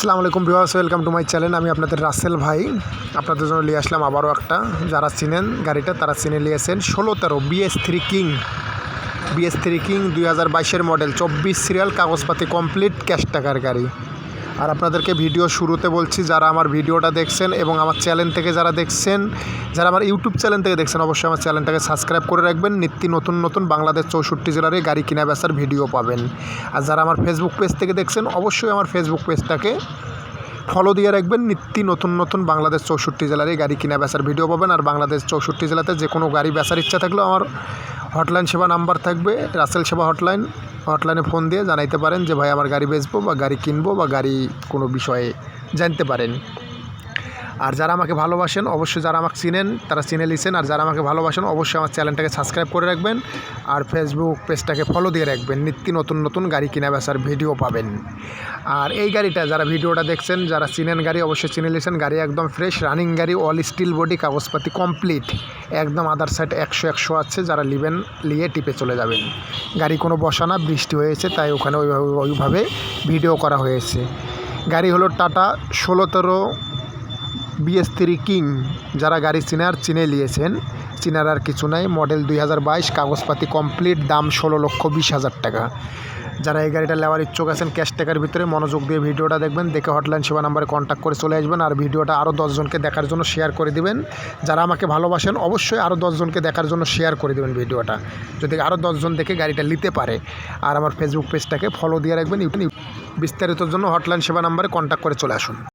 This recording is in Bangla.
আসসালামু আলাইকুম viewers, welcome to my channel. আমি আপনাদের রাসেল ভাই আপনাদের জন্য নিয়ে আসলাম আবারও একটা, যারা চিনেন গাড়িটা তারা চিনে নিয়েছেন 1613 BS3 কিং 2022 মডেল, 24 সিরিয়াল, কাগজপাতি কমপ্লিট, ক্যাশ টাকার গাড়ি। আর আপনাদেরকে ভিডিও শুরুতে বলছি, যারা আমার ভিডিওটা দেখছেন এবং আমার চ্যানেল থেকে যারা দেখছেন, যারা আমার ইউটিউব চ্যানেল থেকে দেখছেন, অবশ্যই আমার চ্যানেলটাকে সাবস্ক্রাইব করে রাখবেন। নিত্য নতুন বাংলাদেশ 64 জেলার গাড়ি কিনা বেচার ভিডিও পাবেন। আর যারা আমার ফেসবুক পেজ থেকে দেখছেন, অবশ্যই আমার ফেসবুক পেজটাকে ফলো দিয়ে রাখবেন। নিত্য নতুন বাংলাদেশ 64 জেলার গাড়ি কিনা বেচার ভিডিও পাবেন। আর বাংলাদেশ 64 জেলাতে যে কোনো গাড়ি বেচার ইচ্ছা থাকলেও আমার হটলাইন সেবা নাম্বার থাকবে, রাসেল সেবা হটলাইনে ফোন দিয়ে জানাইতে পারেন যে ভাই আমার গাড়ি বেচবো বা গাড়ি কিনবো বা গাড়ি কোনো বিষয়ে জানতে পারেন। আর যারা আমাকে ভালোবাসেন, অবশ্যই যারা আমাকে চিনেন তারা চিনে লিছেন। আর যারা আমাকে ভালোবাসেন, অবশ্যই আমার চ্যানেলটাকে সাবস্ক্রাইব করে রাখবেন আর ফেসবুক পেজটাকে ফলো দিয়ে রাখবেন। নিত্য নতুন গাড়ি কিনা বেচার ভিডিও পাবেন। আর এই গাড়িটা যারা ভিডিওটা দেখছেন, যারা চিনেন গাড়ি, অবশ্যই চিনে লিছেন। গাড়ি একদম ফ্রেশ রানিং গাড়ি, অল স্টিল বডি, কাগজপাতি কমপ্লিট, একদম আদার সাইড 100 আছে। যারা নেবেন নিয়ে টিপে চলে যাবেন। গাড়ি কোনো বসা না, বৃষ্টি হয়েছে তাই ওখানে ওইভাবে ভিডিও করা হয়েছে। গাড়ি হলো টাটা 1613 BS3 কিং। যারা গাড়ি চিনে নিয়েছেন, চিনার আর কিছু নাই। মডেল 2022, কাগজপাতি কমপ্লিট, দাম 16,20,000 টাকা। যারা এই গাড়িটা নেওয়ার ইচ্ছুক আছেন, ক্যাশ টাকার ভিতরে মনোযোগ দিয়ে ভিডিওটা দেখবেন, দেখে হটলাইন সেবা নাম্বারে কন্ট্যাক্ট করে চলে আসবেন। আর ভিডিওটা আরও 10 জনকে দেখার জন্য শেয়ার করে দিবেন। যারা আমাকে ভালোবাসেন, অবশ্যই আরও 10 জনকে দেখার জন্য শেয়ার করে দেবেন ভিডিওটা, যদি আরও 10 জন দেখে গাড়িটা নিতে পারে। আর আমার ফেসবুক পেজটাকে ফলো দিয়ে রাখবেন। বিস্তারিতর জন্য হটলাইন সেবা নাম্বারে কন্ট্যাক্ট করে চলে আসুন।